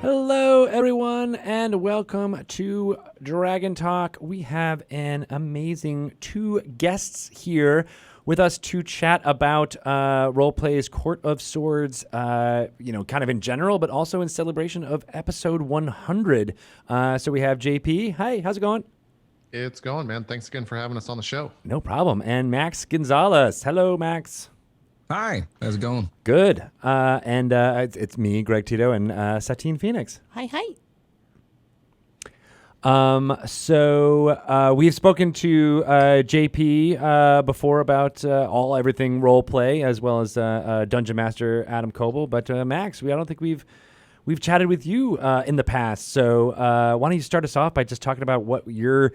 Hello, everyone, and welcome to Dragon Talk. We have an amazing two guests here with us to chat about Roleplay's Court of Swords, kind of in general, but also in celebration of episode 100. So we have JP. Hi, how's it going? It's going, man. Thanks again for having us on the show. No problem. And Max Gonzalez. Hello, Max. Hi, how's it going? Good. It's me, Greg Tito, and Satine Phoenix. Hi, hi. So we've spoken to JP before about everything role play, as well as Dungeon Master Adam Coble. But Max, I don't think we've chatted with you in the past. So why don't you start us off by just talking about what your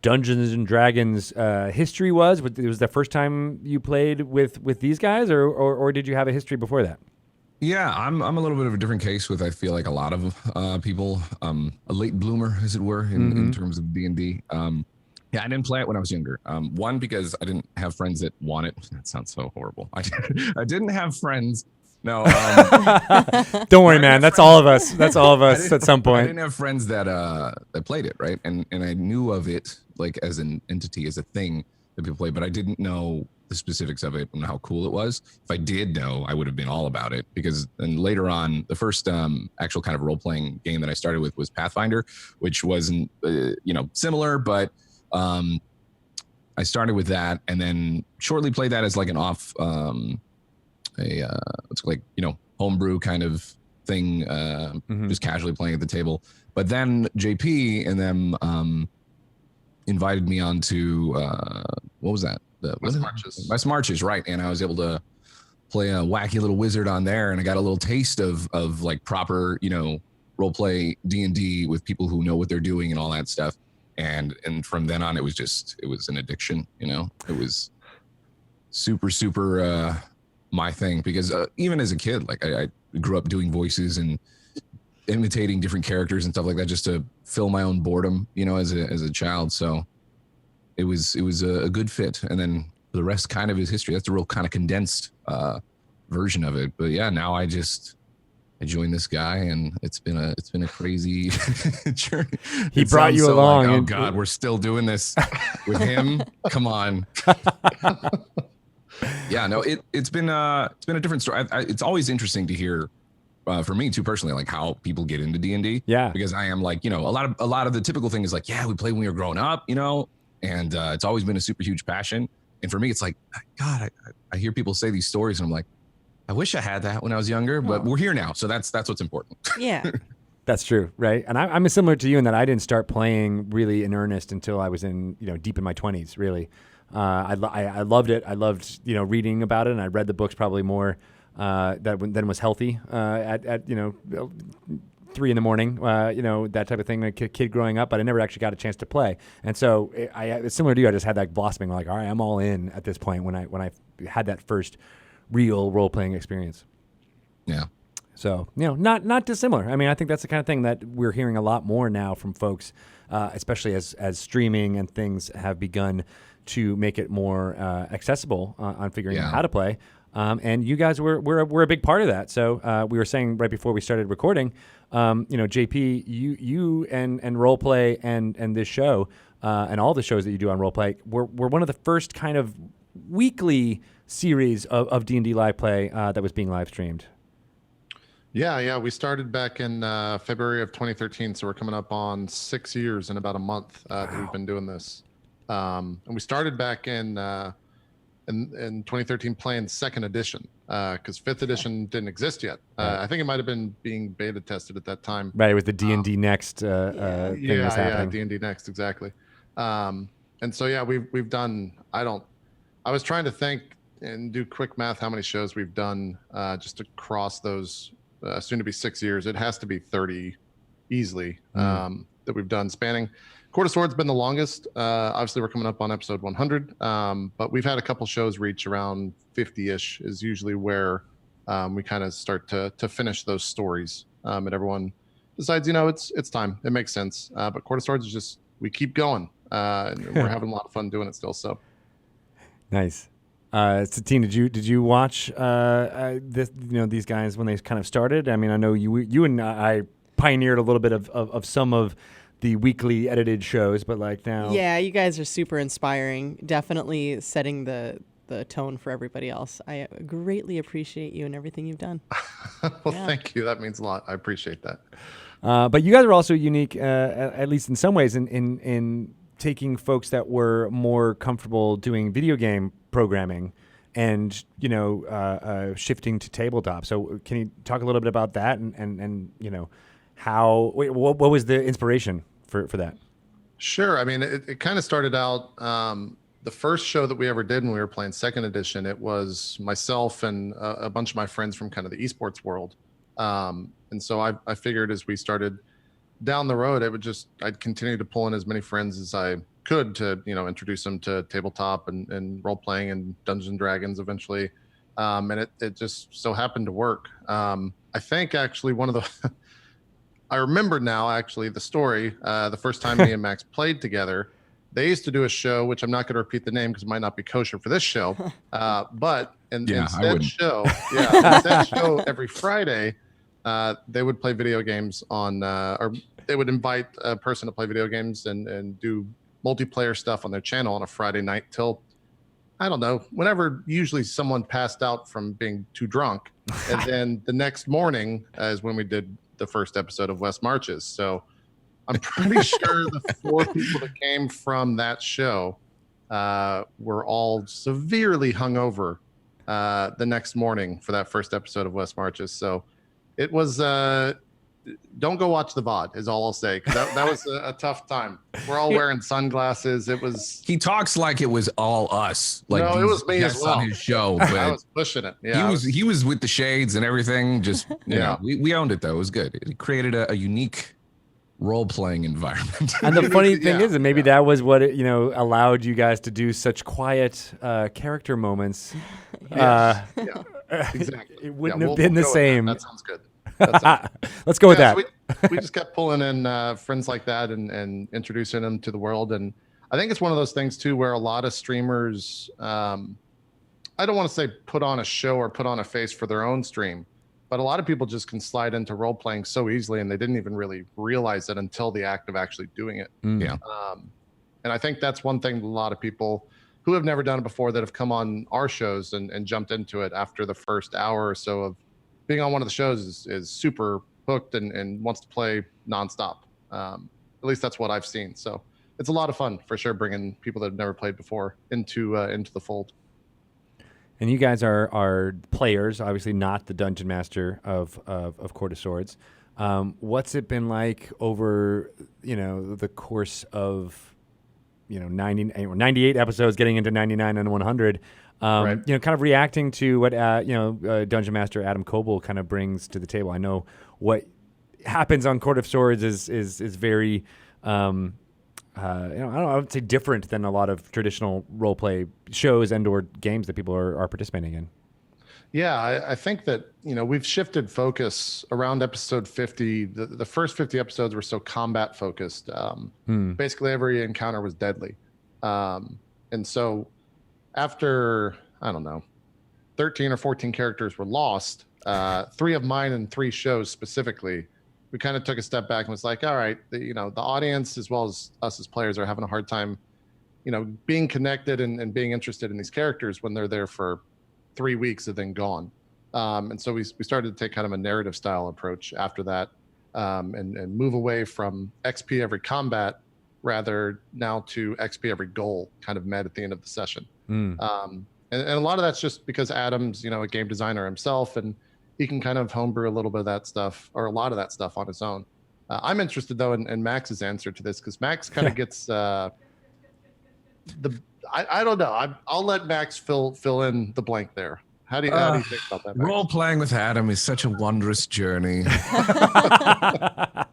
Dungeons and Dragons history was? Was the first time you played with these guys, or did you have a history before that? Yeah, I'm a little bit of a different case with, I feel like, a lot of people, a late bloomer, as it were, in terms of D&D. Yeah, I didn't play it when I was younger. One, because I didn't have friends that want it. That sounds so horrible. I didn't have friends. No. Don't worry, man. That's all of us. That's all of us at some point. I didn't have friends that played it, right? And I knew of it like as an entity, as a thing that people play, but I didn't know the specifics of it and how cool it was. If I did know, I would have been all about it, because then later on, the first actual kind of role-playing game that I started with was Pathfinder, which wasn't similar, but I started with that and then shortly played that as like an off it's like, homebrew kind of thing, just casually playing at the table. But then JP and them invited me onto what was that? West Marches, right? And I was able to play a wacky little wizard on there, and I got a little taste of like proper, role play D&D with people who know what they're doing and all that stuff. And from then on, it was an addiction. It was super my thing, because even as a kid, like I grew up doing voices and imitating different characters and stuff like that, just to fill my own boredom, as a child. So it was a good fit. And then the rest kind of is history. That's a real kind of condensed version of it. But yeah, now I joined this guy, and it's been a crazy journey. He brought you along. Like, oh God, we're still doing this with him. Come on. Yeah, no, it's been a different story. It's always interesting to hear, for me too personally, like how people get into D&D. Yeah, because I am like, a lot of the typical thing is like, yeah, we played when we were growing up, and it's always been a super huge passion. And for me, it's like, God, I hear people say these stories, and I'm like, I wish I had that when I was younger, but we're here now, so that's what's important. Yeah. That's true, right? And I'm similar to you in that I didn't start playing really in earnest until I was in, deep in my 20s, really. I loved it. I loved, reading about it, and I read the books probably more than was healthy at 3 a.m, that type of thing. A kid growing up, but I never actually got a chance to play. And so it's similar to you. I just had that blossoming, like, all right, I'm all in at this point when I had that first real role playing experience. Yeah. So, not dissimilar. I mean, I think that's the kind of thing that we're hearing a lot more now from folks, especially as streaming and things have begun to make it more accessible on figuring out how to play. And you guys were a big part of that. So we were saying right before we started recording, JP, you and Roleplay and this show and all the shows that you do on Roleplay were one of the first kind of weekly series of D&D live play that was being live streamed. Yeah. We started back in February of 2013, so we're coming up on 6 years in about a month that we've been doing this. And we started back in 2013 playing second edition, because fifth edition didn't exist yet. I think it might have been being beta tested at that time. Right, with the D&D Next thing was happening. Yeah, D&D Next, exactly. And so yeah, we've done. I was trying to think and do quick math how many shows we've done just across those soon to be 6 years. It has to be 30 easily that we've done, spanning. Court of Swords been the longest. Obviously, we're coming up on episode 100, but we've had a couple shows reach around 50-ish is usually where we kind of start to finish those stories. And everyone decides, it's time. It makes sense. But Court of Swords is just, we keep going. And we're having a lot of fun doing it still. So nice. Satine, did you watch these guys when they kind of started? I mean, I know you and I pioneered a little bit of some of the weekly edited shows, but like now. Yeah, you guys are super inspiring. Definitely setting the tone for everybody else. I greatly appreciate you and everything you've done. Well, thank you. That means a lot. I appreciate that. But you guys are also unique, at least in some ways, in taking folks that were more comfortable doing video game programming and shifting to tabletop. So can you talk a little bit about that and how? What was the inspiration for that? Sure. I mean, it kind of started out. The first show that we ever did when we were playing second edition, it was myself and a bunch of my friends from kind of the esports world. And so I figured as we started down the road, I'd continue to pull in as many friends as I could to, introduce them to tabletop and role playing and Dungeons and Dragons eventually. And it just so happened to work. I think actually I remember now actually the story, the first time me and Max played together. They used to do a show, which I'm not going to repeat the name because it might not be kosher for this show. But instead show every Friday, they would play video games or they would invite a person to play video games and do multiplayer stuff on their channel on a Friday night till, I don't know, whenever usually someone passed out from being too drunk. And then the next morning is when we did the first episode of West Marches. So I'm pretty sure the 4 people that came from that show were all severely hungover the next morning for that first episode of West Marches. So it was, don't go watch the VOD is all I'll say. 'Cause that was a tough time. We're all wearing sunglasses. It was. He talks like it was all us. Like no, it was me as well. On his show, but I was pushing it. Yeah, he was with the shades and everything. Just we owned it though. It was good. It created a unique role-playing environment. And the funny thing is that maybe that was what allowed you guys to do such quiet character moments. Exactly. It wouldn't have been the same. That sounds good. Let's go with that. So we just kept pulling in friends like that and introducing them to the world. And I think it's one of those things too where a lot of streamers, I don't want to say put on a show or put on a face for their own stream, but a lot of people just can slide into role playing so easily and they didn't even really realize it until the act of actually doing it. Yeah. And I think that's one thing a lot of people who have never done it before that have come on our shows and jumped into it after the first hour or so of being on one of the shows is super hooked and wants to play nonstop. At least that's what I've seen. So it's a lot of fun for sure, bringing people that have never played before into the fold. And you guys are players, obviously not the dungeon master of Court of Swords. What's it been like over the course of 98 episodes, getting into 99 and 100? Right. Kind of reacting to what Dungeon Master Adam Coble kind of brings to the table. I know what happens on Court of Swords is very I would say different than a lot of traditional role play shows and or games that people are participating in. Yeah, I think that we've shifted focus around episode 50. The first 50 episodes were so combat focused. Basically every encounter was deadly, and so after, I don't know, 13 or 14 characters were lost, 3 of mine and 3 shows specifically, we kind of took a step back and was like, all right, the audience as well as us as players are having a hard time, being connected and being interested in these characters when they're there for 3 weeks and then gone. And so we started to take kind of a narrative style approach after that, and move away from XP every combat, rather now to XP every goal kind of met at the end of the session. And a lot of that's just because Adam's, a game designer himself, and he can kind of homebrew a little bit of that stuff or a lot of that stuff on his own. I'm interested though in Max's answer to this, because Max kind of gets I don't know. I'll let Max fill in the blank there. How do you think about that, Max? Role playing with Adam is such a wondrous journey.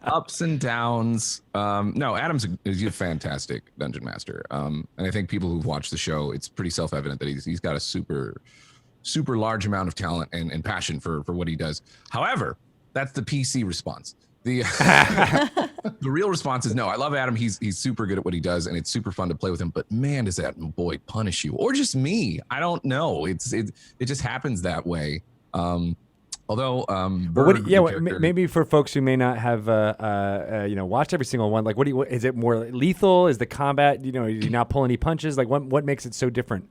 Ups and downs. No, Adam's a fantastic dungeon master. And I think people who've watched the show, it's pretty self-evident that he's got a super large amount of talent and passion for what he does. However, that's the PC response. The the real response is no. I love Adam. He's super good at what he does, and it's super fun to play with him. But man, does that boy punish you, or just me? I don't know. It just happens that way. Although, But what? Berg, Yeah, the character, maybe for folks who may not have watched every single one, like what is it more lethal? Is the combat? Do you not pull any punches? Like what makes it so different?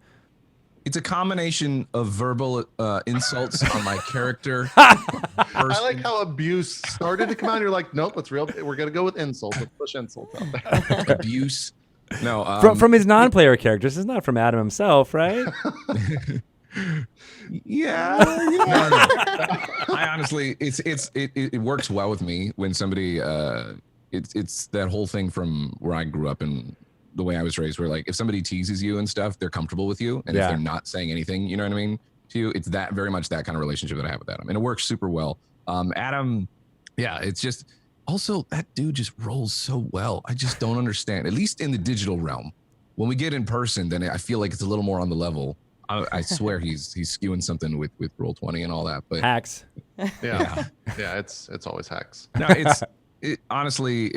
it's a combination of verbal insults on my character. I like how abuse started to come out. You're like, nope, it's real. We're gonna go with insults. Let's push insults out there. Abuse. No, From his non-player characters. It's not from Adam himself, right? yeah. No. I honestly, it works well with me when somebody. It's that whole thing from where I grew up and the way I was raised, where like if somebody teases you and stuff, they're comfortable with you, and if they're not saying anything, you know what I mean, to you, it's that very much that kind of relationship that I have with Adam, and it works super well. Adam, yeah, it's just also that dude just rolls so well. I just don't understand, at least in the digital realm. When we get in person, then I feel like it's a little more on the level. I swear he's skewing something with Roll20 and all that, but Hacks. Yeah. It's always hacks. No, honestly,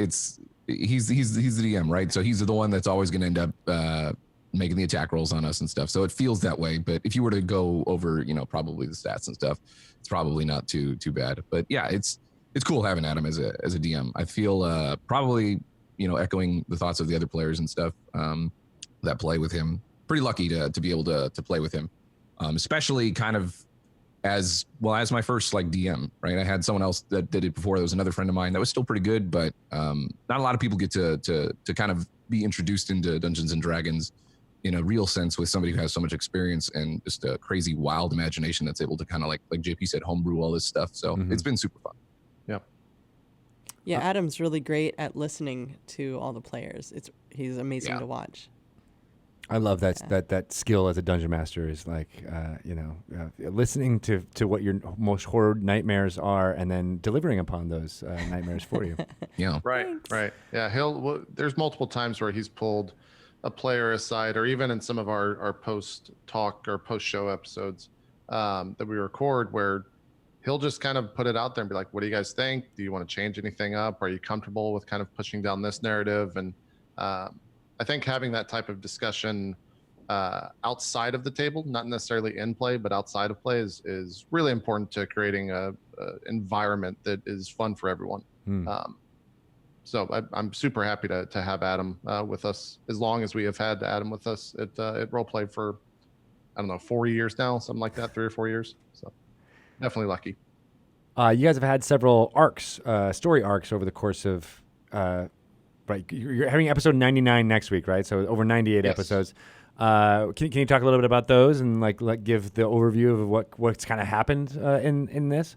he's the DM, right? So he's the one that's always going to end up making the attack rolls on us and stuff. So it feels that way. But if you were to go over, probably the stats and stuff, it's probably not too bad. But yeah, it's cool having Adam as a DM. I feel probably echoing the thoughts of the other players and stuff that play with him. Pretty lucky to be able to play with him, especially kind of as my first like DM, right? I had someone else that did it before. There was another friend of mine that was still pretty good, but not a lot of people get to kind of be introduced into Dungeons and Dragons in a real sense with somebody who has so much experience and just a crazy, wild imagination that's able to kind of like JP said, homebrew all this stuff. So it's been super fun. Yep. Yeah, Adam's really great at listening to all the players. He's amazing to watch. I love that skill as a dungeon master is like, listening to what your most horror nightmares are and then delivering upon those nightmares for you. Yeah. Right. Yeah. There's multiple times where he's pulled a player aside, or even in some of our post talk or post show episodes that we record, where he'll just kind of put it out there and be like, what do you guys think? Do you want to change anything up? Are you comfortable with kind of pushing down this narrative? And I think having that type of discussion outside of the table, not necessarily in play, but outside of play is really important to creating a environment that is fun for everyone. So I'm super happy to have Adam with us as long as we have had Adam with us at Roleplay for, 4 years now, something like that, 3 or 4 years. So definitely lucky. You guys have had several arcs, story arcs over the course of right, you're having episode 99 next week, right? So over 98 episodes. Can you talk a little bit about those and like give the overview of what's kind of happened in this?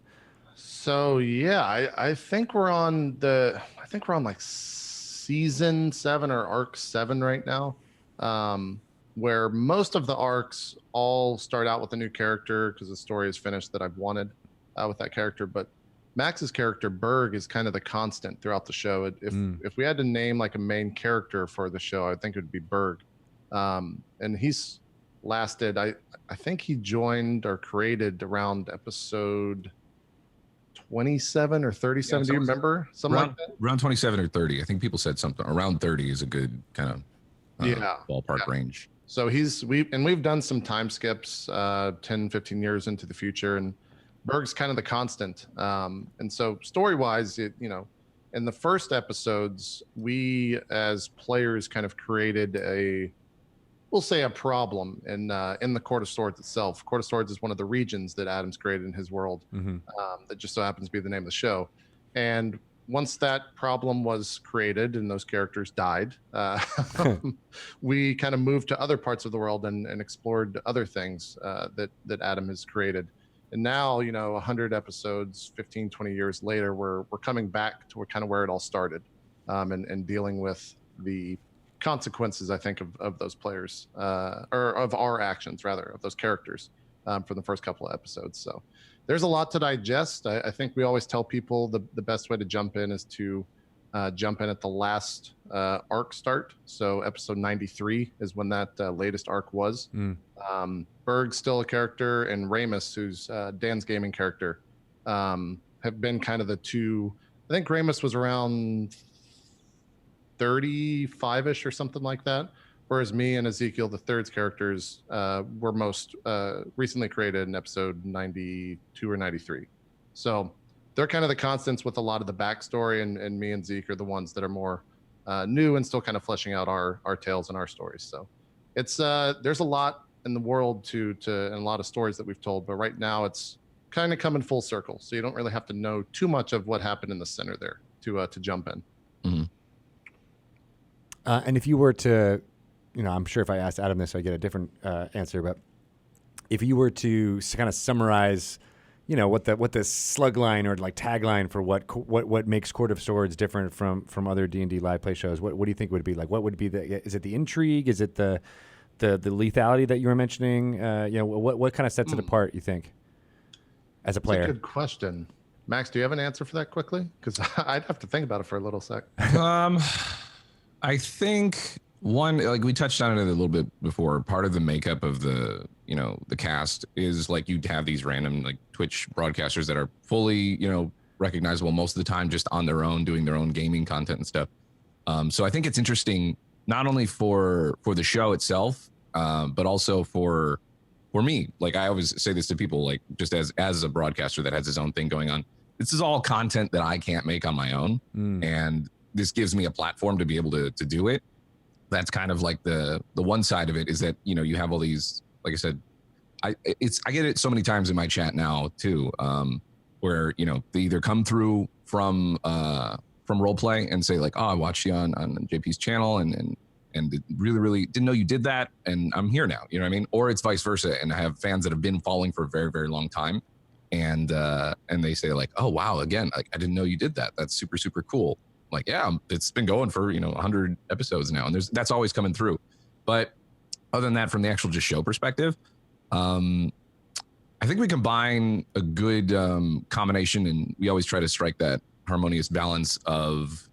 So yeah, I think we're on like season 7 or arc 7 right now, where most of the arcs all start out with a new character because the story is finished that I've wanted with that character, but Max's character Berg is kind of the constant throughout the show. If we had to name like a main character for the show, I think it would be Berg. And he's lasted, I think he joined or created around episode 27 or 37. Do you remember? Something like that? Around 27 or 30. I think people said something around 30 is a good kind of ballpark range. So we've done some time skips 10, 15 years into the future, and Berg's kind of the constant. And so story-wise, in the first episodes, we as players kind of created a problem in the Court of Swords itself. Court of Swords is one of the regions that Adam's created in his world, that just so happens to be the name of the show. And once that problem was created and those characters died, we kind of moved to other parts of the world and explored other things that Adam has created. And now, 100 episodes, 15, 20 years later, we're coming back to kind of where it all started, and dealing with the consequences, I think, of those players, or of our actions, rather, of those characters for the first couple of episodes. So there's a lot to digest. I think we always tell people the best way to jump in is to jump in at the last arc start. So episode 93 is when that latest arc was. Berg's still a character, and Ramus, who's Dan's gaming character, have been kind of the two. I think Ramus was around 35-ish or something like that, whereas me and Ezekiel, the third's characters, were most recently created in episode 92 or 93. So they're kind of the constants with a lot of the backstory, and me and Zeke are the ones that are more new and still kind of fleshing out our tales and our stories. So it's there's a lot in the world and a lot of stories that we've told, but right now it's kind of coming full circle. So you don't really have to know too much of what happened in the center there to jump in. Mm-hmm. And if you were to, I'm sure if I asked Adam this, I'd get a different answer. But if you were to kind of summarize, what the slug line or like tagline for what makes Court of Swords different from other D&D live play shows, what do you think would be like? What would be is it the intrigue? Is it the lethality that you were mentioning? What kind of sets it apart, you think, as a player? That's a good question. Max, do you have an answer for that quickly? Because I'd have to think about it for a little sec. I think one, like we touched on it a little bit before, part of the makeup of the cast is like you'd have these random like Twitch broadcasters that are fully, recognizable most of the time just on their own, doing their own gaming content and stuff. So I think it's interesting not only for the show itself, but also for me. Like I always say this to people, like just as a broadcaster that has his own thing going on, this is all content that I can't make on my own. And this gives me a platform to be able to do it. That's kind of like the one side of it is that, you have all these, like I said, I get it so many times in my chat now too, where, they either come through from role play and say like, oh, I watched you on JP's channel and really, really didn't know you did that. And I'm here now, you know what I mean? Or it's vice versa. And I have fans that have been following for a very, very long time. And they say like, oh, wow, again, like I didn't know you did that. That's super, super cool. Like, yeah, it's been going for, 100 episodes now. And that's always coming through. But other than that, from the actual just show perspective, I think we combine a good combination, and we always try to strike that harmonious balance of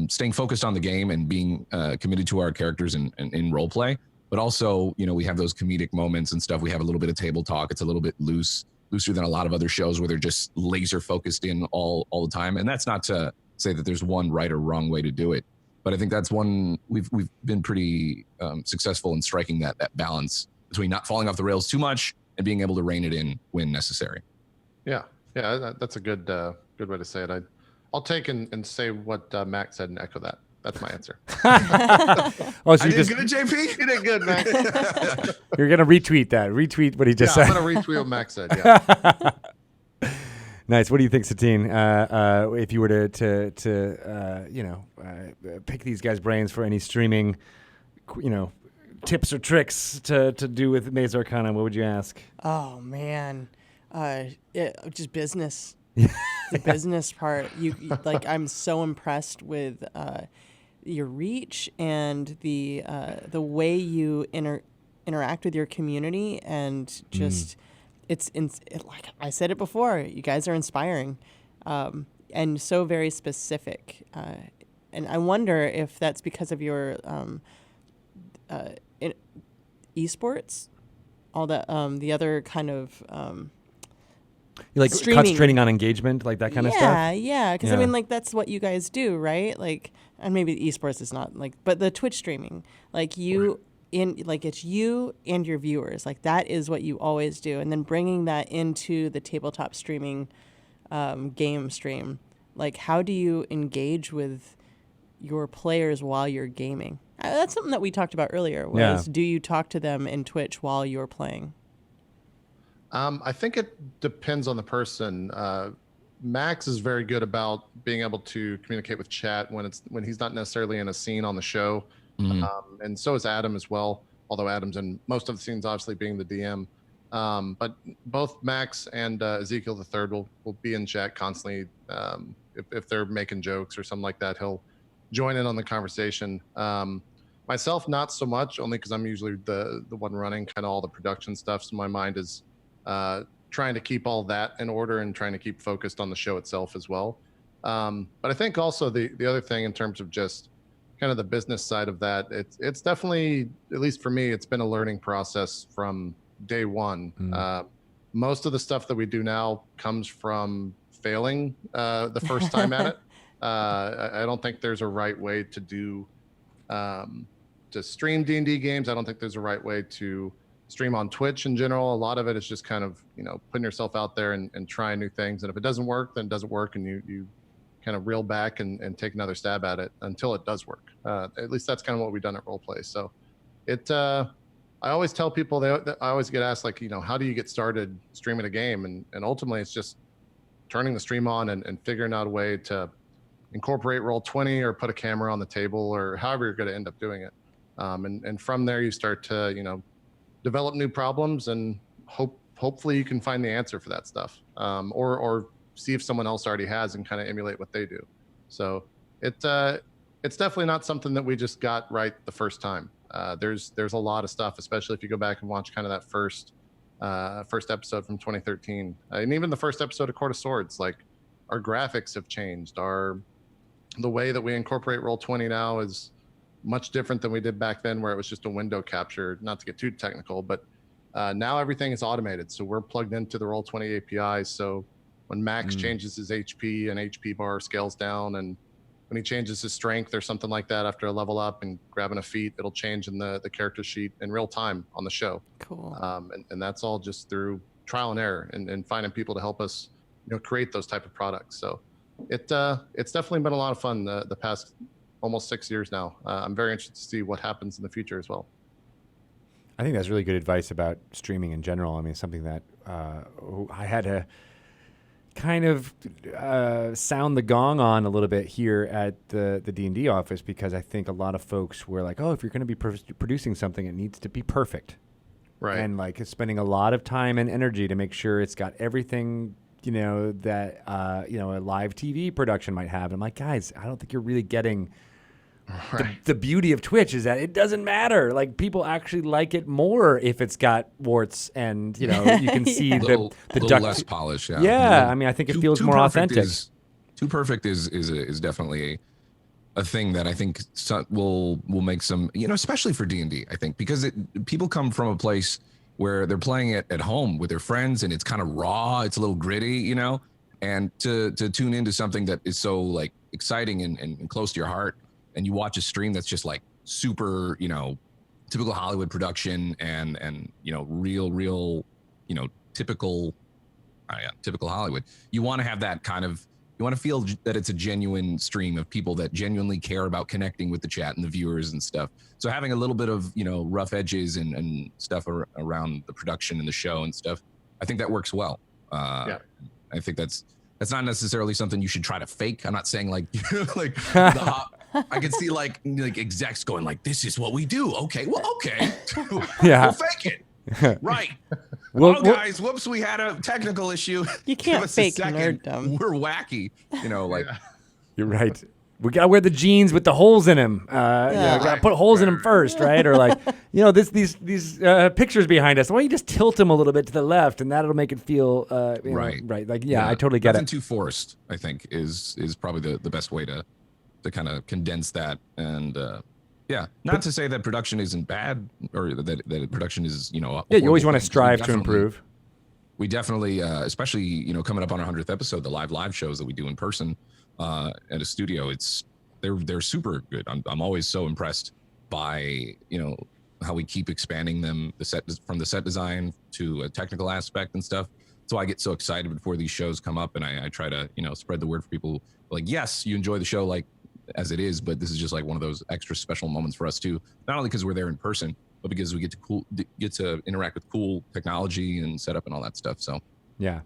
staying focused on the game and being committed to our characters in role play. But also, we have those comedic moments and stuff. We have a little bit of table talk. It's a little bit looser than a lot of other shows where they're just laser focused in all the time. And that's not to say that there's one right or wrong way to do it, but I think that's one we've been pretty successful in striking that balance between not falling off the rails too much and being able to rein it in when necessary. Yeah, that's a good way to say it. I'll take and say what Max said and echo that. That's my answer. Oh, so I did good, JP? You did good, Max. You're gonna retweet what he just said. I'm gonna retweet what Max said. Yeah. Nice. What do you think, Satine? If you were to pick these guys' brains for any streaming, tips or tricks to do with Maze Arcana, what would you ask? Oh man, just business. The business part. You like. I'm so impressed with your reach and the way you interact with your community, and just like I said it before. You guys are inspiring, and so very specific. And I wonder if that's because of your esports, all that the other kind of. You like streaming. concentrating on engagement, like that kind of stuff? Yeah. Because I mean, like that's what you guys do, right? Like, and maybe esports is not like, but the Twitch streaming, like it's you and your viewers, like that is what you always do, and then bringing that into the tabletop streaming game stream. Like, how do you engage with your players while you're gaming? That's something that we talked about earlier. Do you talk to them in Twitch while you're playing? I think it depends on the person. Max is very good about being able to communicate with chat when he's not necessarily in a scene on the show. And so is Adam as well, although Adam's in most of the scenes, obviously being the DM. But both Max and Ezekiel the Third will be in chat constantly. If they're making jokes or something like that, he'll join in on the conversation. Myself, not so much, only because I'm usually the one running kind of all the production stuff. So my mind is trying to keep all that in order and trying to keep focused on the show itself as well. But I think also the other thing in terms of just kind of the business side of that, it's definitely, at least for me, it's been a learning process from day one. Most of the stuff that we do now comes from failing the first time at it. I don't think there's a right way to do to stream D&D games. I don't think there's a right way to stream on Twitch in general. A lot of it is just kind of, putting yourself out there and trying new things. And if it doesn't work, then it doesn't work. And you kind of reel back and take another stab at it until it does work. At least that's kind of what we've done at Roleplay. So I always tell people, I always get asked, like, how do you get started streaming a game? And ultimately it's just turning the stream on and figuring out a way to incorporate Roll20 or put a camera on the table or however you're going to end up doing it. And from there you start to, develop new problems and hopefully you can find the answer for that stuff. Or see if someone else already has and kind of emulate what they do. So it's definitely not something that we just got right the first time. There's a lot of stuff, especially if you go back and watch kind of that first episode from 2013, and even the first episode of Court of Swords. Like, our graphics have changed. The way that we incorporate Roll20 now is much different than we did back then, where it was just a window capture. Not to get too technical, but now everything is automated. So we're plugged into the Roll20 APIs. So when Max changes his HP and HP bar scales down, and when he changes his strength or something like that after a level up and grabbing a feat, it'll change in the character sheet in real time on the show. Cool. And that's all just through trial and error and finding people to help us, create those type of products. So it's definitely been a lot of fun the past almost 6 years now. I'm very interested to see what happens in the future as well. I think that's really good advice about streaming in general. I mean, something that I had to kind of sound the gong on a little bit here at the D&D office, because I think a lot of folks were like, oh, if you're going to be producing something, it needs to be perfect. Right. And like spending a lot of time and energy to make sure it's got everything, that, a live TV production might have. And I'm like, guys, I don't think you're really getting the beauty of Twitch is that it doesn't matter. Like, people actually like it more if it's got warts and, you can see the duct less polish. Yeah. Yeah. I mean, I think it feels more authentic. Too perfect is definitely a thing that I think will make some, especially for D&D, I think, because people come from a place where they're playing it at home with their friends and it's kind of raw. It's a little gritty, and to tune into something that is so like exciting and close to your heart. And you watch a stream that's just like super, typical Hollywood production and real, typical Hollywood. You want to have that kind of, you want to feel that it's a genuine stream of people that genuinely care about connecting with the chat and the viewers and stuff. So having a little bit of, rough edges and stuff around the production and the show and stuff, I think that works well. I think that's not necessarily something you should try to fake. I'm not saying like, like the hot, I can see like execs going like, this is what we do. Okay. Well, okay. Yeah. We'll fake it. Right. Well, guys, whoops, we had a technical issue. You can't fake nerddom. We're wacky. You're right. We gotta wear the jeans with the holes in them. Gotta put holes in them first, right? Or like, these pictures behind us. Why don't you just tilt them a little bit to the left, and that'll make it feel right. Like, I totally get Nothing it. Too forced, I think, is probably the best way to kind of condense that. And not to say that production isn't bad or that production is you always want to strive to improve. We definitely, especially coming up on our 100th episode, the live shows that we do in person at a studio, they're super good. I'm always so impressed by how we keep expanding them, from the set design to a technical aspect and stuff. So I get so excited before these shows come up, and I try to spread the word for people. Like, yes, you enjoy the show like as it is, but this is just like one of those extra special moments for us too. Not only because we're there in person, but because we get to interact with cool technology and setup and all that stuff. So yeah.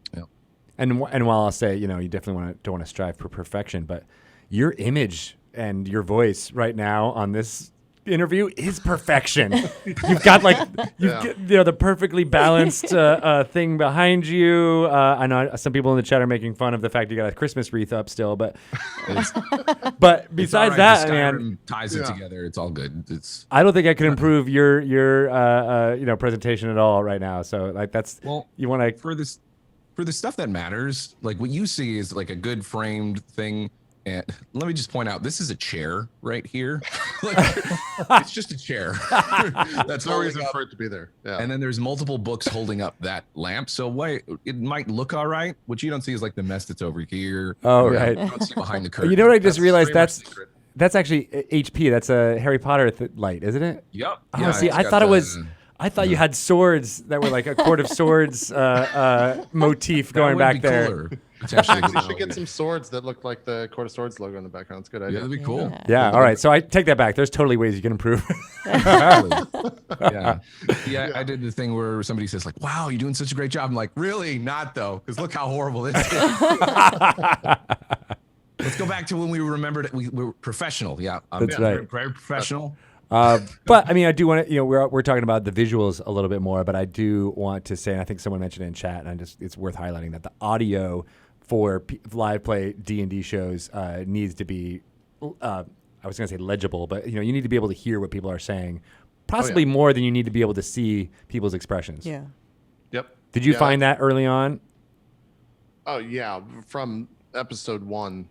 And while I'll say, you definitely don't want to strive for perfection, but your image and your voice right now on this interview is perfection. You've got the perfectly balanced thing behind you. I know some people in the chat are making fun of the fact you got a Christmas wreath up still, but besides that, man, ties it together. It's all good. I don't think I could improve your presentation at all right now. So like you want to for the stuff that matters. Like what you see is like a good framed thing. And let me just point out, this is a chair right here. It's just a chair. That's no reason for it to be there. Yeah. And then there's multiple books holding up that lamp. So it might look all right. What you don't see is like the mess that's over here. Oh, right. You don't see behind the curtain. You know what I just realized? That's actually HP. That's a Harry Potter light, isn't it? Yep. Oh, see, I thought it was I thought you had swords that were like a Court of Swords motif going back there. Cooler, potentially. Actually, you should get some swords that look like the Court of Swords logo in the background. It's a good idea. Yeah, that'd be cool. Yeah. All right. So I take that back. There's totally ways you can improve. Yeah. I did the thing where somebody says like, "Wow, you're doing such a great job." I'm like, "Really? Not though, because look how horrible this is." Let's go back to when we remembered we were professional. Yeah, That's right. Very professional. But I mean, I do want to, we're talking about the visuals a little bit more, but I do want to say, and I think someone mentioned it in chat, and it's worth highlighting that the audio for live play D&D shows needs to be, I was going to say legible, but you need to be able to hear what people are saying, possibly more than you need to be able to see people's expressions. Yeah. Yep. Did you find that early on? Oh yeah, from episode 1,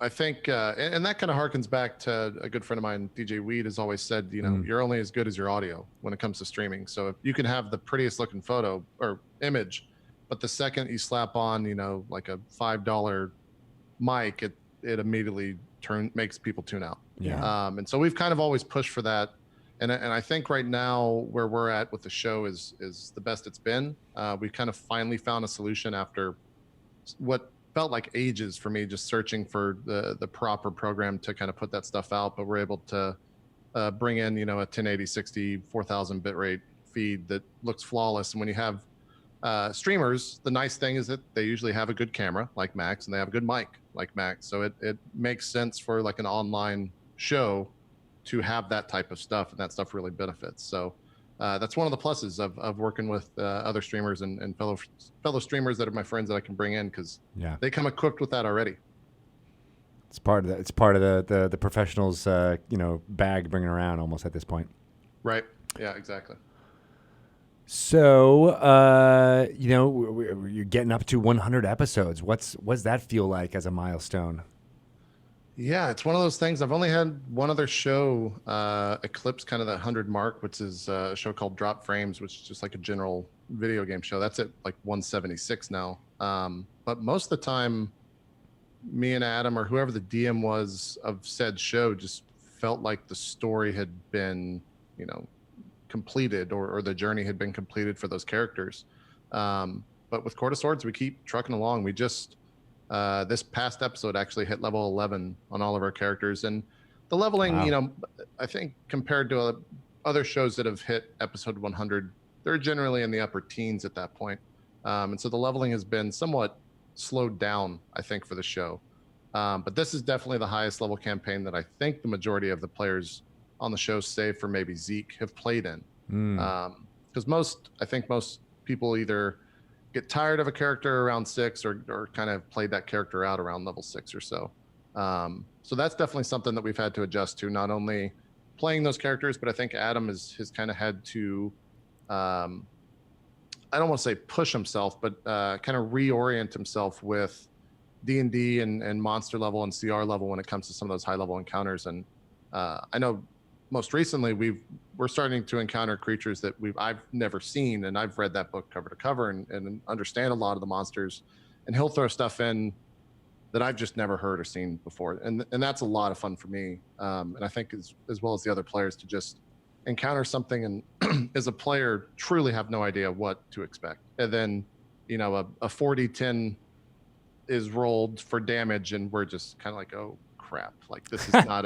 I think, and that kind of harkens back to a good friend of mine, DJ Weed, has always said, you're only as good as your audio when it comes to streaming. So if you can have the prettiest looking photo or image, but the second you slap on, like a $5 mic, it immediately makes people tune out. Yeah. And so we've kind of always pushed for that. And I think right now where we're at with the show is the best it's been. We've kind of finally found a solution after what felt like ages for me, just searching for the proper program to kind of put that stuff out. But we're able to bring in, a 1080, 60, 4000 bitrate feed that looks flawless. And when you have streamers, the nice thing is that they usually have a good camera like Max, and they have a good mic like Max. So it makes sense for like an online show to have that type of stuff, and that stuff really benefits. So that's one of the pluses of working with other streamers and fellow streamers that are my friends that I can bring in, because they come equipped with that already. It's part of the, the professionals bag bringing around almost at this point. Right. Yeah. Exactly. So you're getting up to 100 episodes. What's that feel like as a milestone? Yeah, it's one of those things. I've only had one other show eclipse kind of that 100 mark, which is a show called Drop Frames, which is just like a general video game show. That's at like 176 now. But most of the time, me and Adam or whoever the DM was of said show just felt like the story had been, completed or the journey had been completed for those characters. But with Court of Swords, we keep trucking along. We just... this past episode actually hit level 11 on all of our characters, and the leveling, I think compared to other shows that have hit episode 100, they're generally in the upper teens at that point. And so the leveling has been somewhat slowed down, I think, for the show. But this is definitely the highest level campaign that I think the majority of the players on the show, save for maybe Zeke, have played in. Because most people either get tired of a character around 6 or kind of played that character out around level 6 or so. So that's definitely something that we've had to adjust to, not only playing those characters, but I think Adam has kind of had to, I don't want to say push himself, but kind of reorient himself with D&D and monster level and CR level when it comes to some of those high level encounters. And I know most recently we're starting to encounter creatures that I've never seen, and I've read that book cover to cover and understand a lot of the monsters, and he'll throw stuff in that I've just never heard or seen before, and that's a lot of fun for me, and I think as well as the other players, to just encounter something and as a player truly have no idea what to expect, and then a 4d10 is rolled for damage, and we're just kind of like, oh crap, like this is not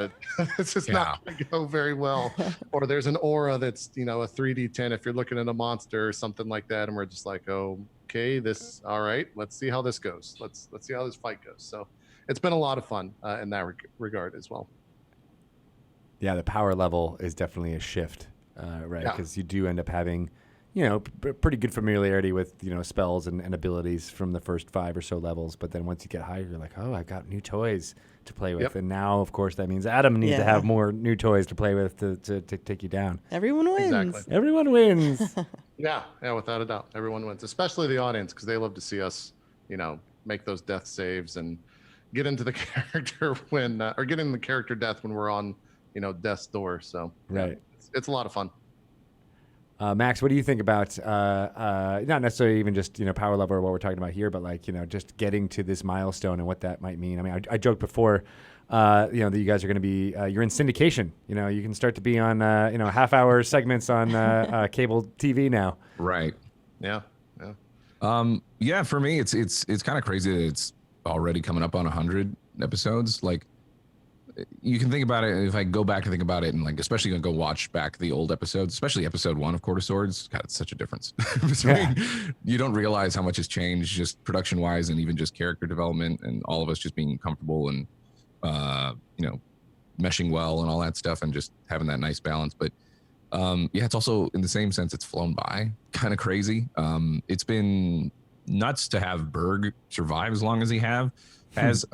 not going to go very well. Or there's an aura that's a 3d10 if you're looking at a monster or something like that, and we're just like, oh, okay, all right, let's see how this goes, let's see how this fight goes. So it's been a lot of fun in that regard as well. Yeah, the power level is definitely a shift, right? Because you do end up having pretty good familiarity with spells and abilities from the first 5 or so levels, but then once you get higher, you're like, oh, I've got new toys to play with. And now, of course, that means Adam needs to have more new toys to play with to take you down. Everyone wins. Exactly. Everyone wins. Yeah, without a doubt, everyone wins, especially the audience, because they love to see us make those death saves and get into the character when or get in the character death when we're on death's door. So right, it's a lot of fun. Max, what do you think about not necessarily even just power level or what we're talking about here, but like just getting to this milestone and what that might mean? I mean, I joked before, that you guys are going to be you're in syndication. You can start to be on half-hour segments on cable TV now. Right. Yeah. Yeah. For me, it's kind of crazy that it's already coming up on 100 episodes. Like, you can think about it. If I go back and think about it, and like, especially gonna go watch back the old episodes, especially episode 1 of Court of Swords. God, it's such a difference. You don't realize how much has changed, just production wise, and even just character development, and all of us just being comfortable and meshing well and all that stuff, and just having that nice balance. But yeah, it's also in the same sense, it's flown by, kind of crazy. It's been nuts to have Berg survive as long as he has,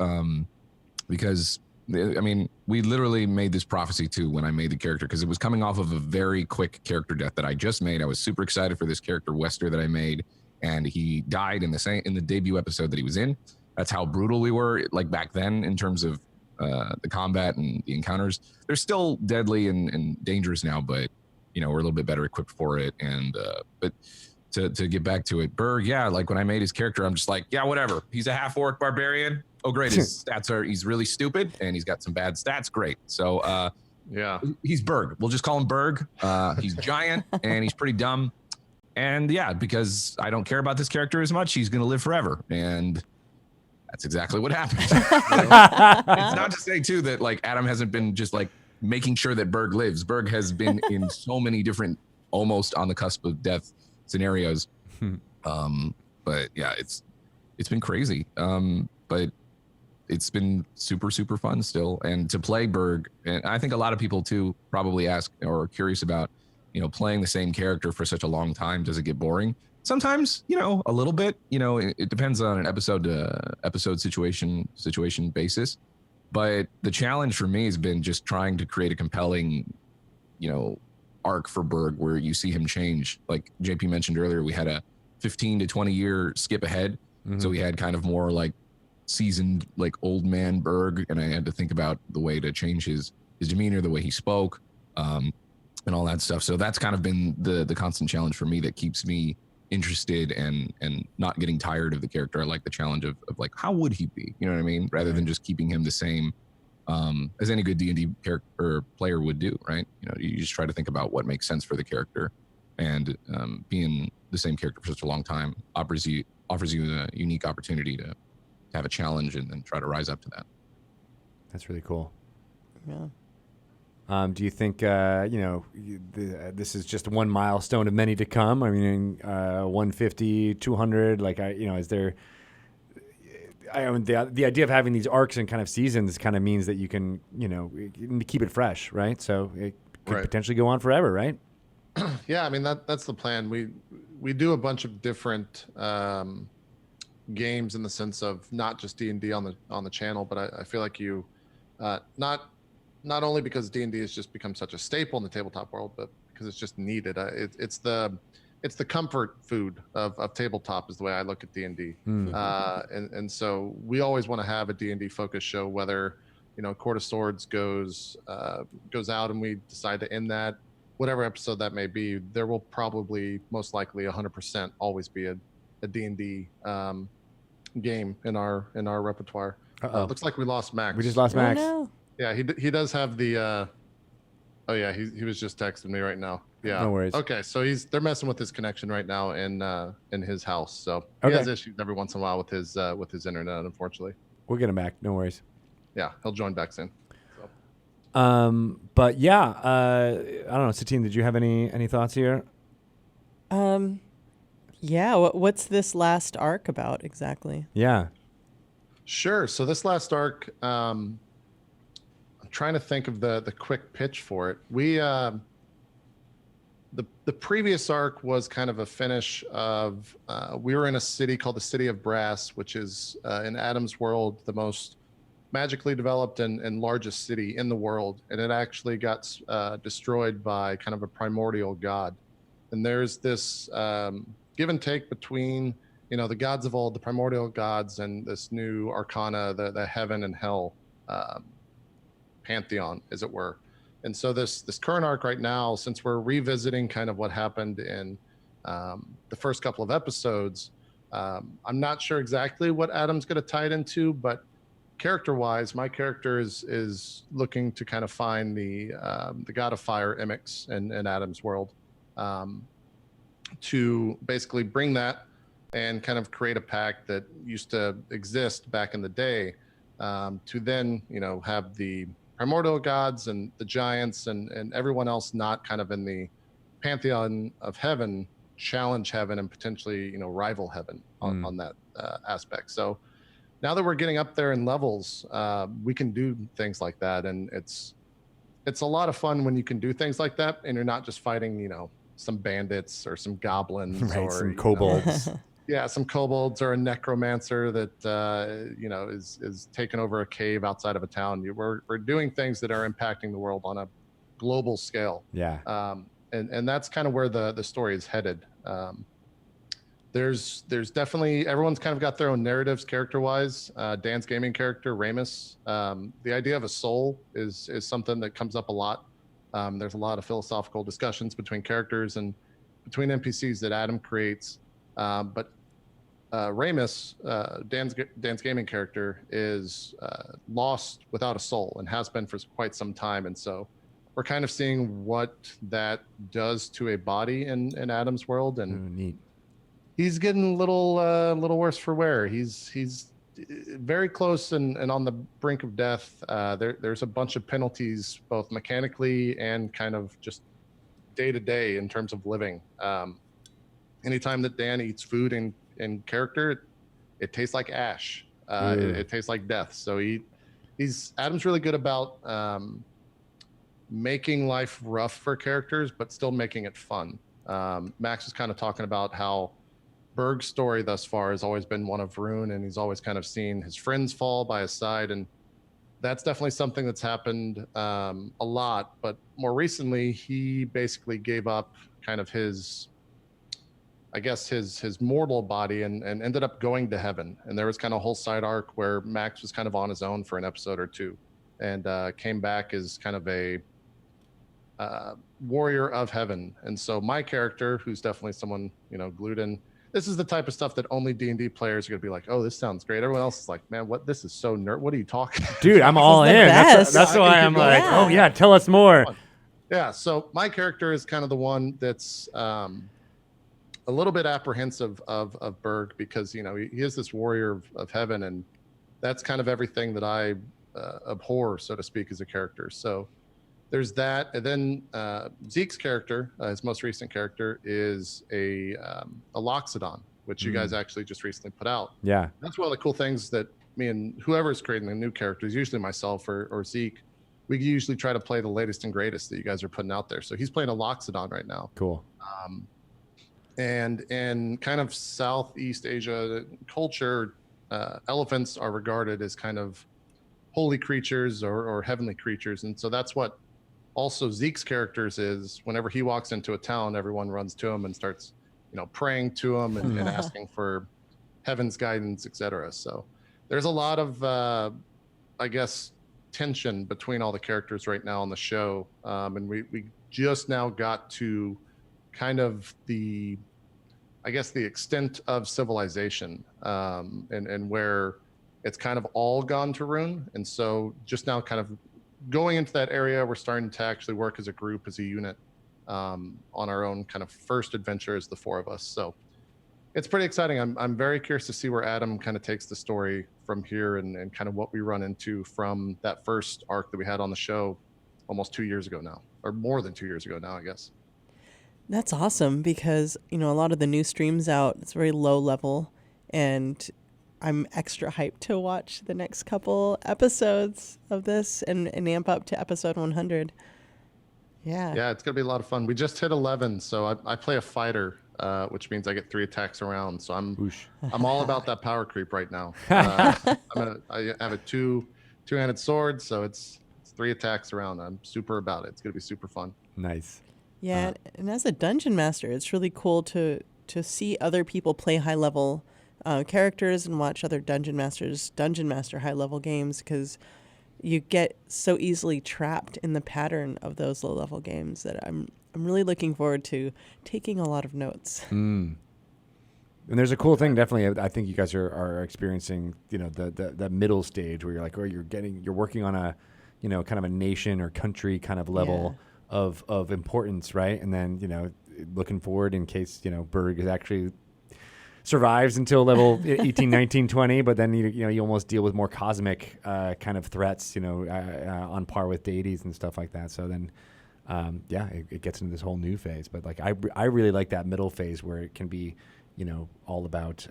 because. I mean, we literally made this prophecy too when I made the character, because it was coming off of a very quick character death that I just made. I was super excited for this character Wester that I made, and he died in the debut episode that he was in. That's how brutal we were, like back then, in terms of the combat and the encounters. They're still deadly and dangerous now, but we're a little bit better equipped for it. And but to get back to it, Berg, yeah, like when I made his character, I'm just like, yeah, whatever. He's a half-orc barbarian. Oh, great. His stats he's really stupid and he's got some bad stats. Great. So, yeah, he's Berg. We'll just call him Berg. He's giant and he's pretty dumb. And yeah, because I don't care about this character as much, he's going to live forever. And that's exactly what happened. It's not to say too that like Adam hasn't been just like making sure that Berg lives. Berg has been in so many different, almost on the cusp of death scenarios. But yeah, it's been crazy. But it's been super, super fun still. And to play Berg, and I think a lot of people too probably ask or are curious about, playing the same character for such a long time. Does it get boring? Sometimes, a little bit, it depends on an episode to episode situation basis. But the challenge for me has been just trying to create a compelling, arc for Berg where you see him change. Like JP mentioned earlier, we had a 15 to 20 year skip ahead. Mm-hmm. So we had kind of more like seasoned, like old man Berg, and I had to think about the way to change his demeanor, the way he spoke, and all that stuff. So that's kind of been the constant challenge for me that keeps me interested and not getting tired of the character. I like the challenge of like, how would he be? You know what I mean? Rather than just keeping him the same as any good D&D character or player would do, right? You just try to think about what makes sense for the character, and being the same character for such a long time offers you a unique opportunity to have a challenge and then try to rise up to that. That's really cool. Yeah. Do you think this is just one milestone of many to come? I mean, 150, 200. Like, is there? The idea of having these arcs and kind of seasons kind of means that you can keep it fresh, right? So it could potentially go on forever, right? Yeah, I mean that's the plan. We do a bunch of different games in the sense of not just D&D on the channel, but I feel like you not only because D&D has just become such a staple in the tabletop world, but because it's just needed. It's the comfort food of tabletop is the way I look at D&D. And so we always want to have a D&D focused show, whether Court of Swords goes out and we decide to end that, whatever episode that may be, there will probably most likely 100% always be a D&D game in our repertoire. Looks like we lost Max. We just lost Max. No. Yeah, he does have the oh yeah, he was just texting me right now. Yeah. No worries. Okay, so they're messing with his connection right now in his house. So he has issues every once in a while with his internet, unfortunately. We'll get him back. No worries. Yeah, he'll join back soon. But yeah, I don't know, Satine, did you have any thoughts here? Yeah, what's this last arc about exactly? Yeah. Sure. So this last arc, I'm trying to think of the quick pitch for it. We the previous arc was kind of a finish of we were in a city called the City of Brass, which is in Adam's world the most magically developed and largest city in the world, and it actually got destroyed by kind of a primordial god. And there's this give and take between the gods of old, the primordial gods, and this new arcana, the heaven and hell pantheon, as it were. And so this current arc right now, since we're revisiting kind of what happened in the first couple of episodes, I'm not sure exactly what Adam's going to tie it into, but character-wise, my character is looking to kind of find the god of fire, Imix, in Adam's world, to basically bring that and kind of create a pact that used to exist back in the day, to then, have the primordial gods and the giants and everyone else not kind of in the pantheon of heaven challenge heaven and potentially, rival heaven on that aspect. So now that we're getting up there in levels, we can do things like that. And it's a lot of fun when you can do things like that and you're not just fighting, some bandits or some goblins, right, or some kobolds. Yeah, some kobolds or a necromancer that is taking over a cave outside of a town. We're doing things that are impacting the world on a global scale. Yeah. And that's kind of where the story is headed. There's definitely, everyone's kind of got their own narratives character-wise. Dan's gaming character, Ramus, the idea of a soul is something that comes up a lot. There's a lot of philosophical discussions between characters and between NPCs that Adam creates. But Ramus, Dan's gaming character, is lost without a soul and has been for quite some time. And so we're kind of seeing what that does to a body in Adam's world. And neat. He's getting a little worse for wear. He's very close and on the brink of death. There's a bunch of penalties, both mechanically and kind of just day to day in terms of living. Anytime that Dan eats food in character, it tastes like ash. It tastes like death. So Adam's really good about making life rough for characters, but still making it fun. Max was kind of talking about how Berg's story thus far has always been one of ruin, and he's always kind of seen his friends fall by his side. And that's definitely something that's happened a lot. But more recently, he basically gave up kind of his mortal body and ended up going to heaven. And there was kind of a whole side arc where Max was kind of on his own for an episode or two and came back as kind of a warrior of heaven. And so my character, who's definitely someone, glued in, this is the type of stuff that only D&D players are going to be like, oh, this sounds great. Everyone else is like, man, this is so nerd. What are you talking about? Dude, I'm all in. That's why I'm like, oh yeah, tell us more. Yeah. So my character is kind of the one that's a little bit apprehensive of Berg because, he is this warrior of heaven, and that's kind of everything that I abhor, so to speak, as a character. So there's that. And then Zeke's character, his most recent character, is a Loxodon, which you guys actually just recently put out. Yeah. That's one of the cool things that me and whoever's creating the new characters, usually myself or Zeke, we usually try to play the latest and greatest that you guys are putting out there. So he's playing a Loxodon right now. Cool. And in kind of Southeast Asia culture, elephants are regarded as kind of holy creatures or heavenly creatures. And so that's what also Zeke's characters is. Whenever he walks into a town, everyone runs to him and starts, praying to him and asking for heaven's guidance, etc. So there's a lot of, tension between all the characters right now on the show. And we just now got to kind of the extent of civilization, and where it's kind of all gone to ruin. And so just now kind of going into that area, we're starting to actually work as a group, as a unit, on our own kind of first adventure as the four of us. So it's pretty exciting. I'm very curious to see where Adam kind of takes the story from here and kind of what we run into from that first arc that we had on the show almost 2 years ago now, or more than 2 years ago now, I guess. That's awesome because, a lot of the new streams out, it's very low level, and I'm extra hyped to watch the next couple episodes of this and amp up to episode 100. Yeah. Yeah, it's going to be a lot of fun. We just hit 11, so I play a fighter, which means I get 3 attacks around. So I'm all about that power creep right now. I have a two-handed sword, so it's 3 attacks around. I'm super about it. It's going to be super fun. Nice. Yeah, and as a dungeon master, it's really cool to see other people play high level characters and watch other dungeon master high level games, because you get so easily trapped in the pattern of those low level games that I'm really looking forward to taking a lot of notes. And there's a cool thing, definitely. I think you guys are experiencing, the middle stage where you're like, you're working on a, kind of a nation or country kind of level of importance, right? And then, looking forward in case, Berg is actually survives until level 18, 19, 20, but then you almost deal with more cosmic kind of threats, on par with deities and stuff like that. So then, it gets into this whole new phase. But like I really like that middle phase where it can be, all about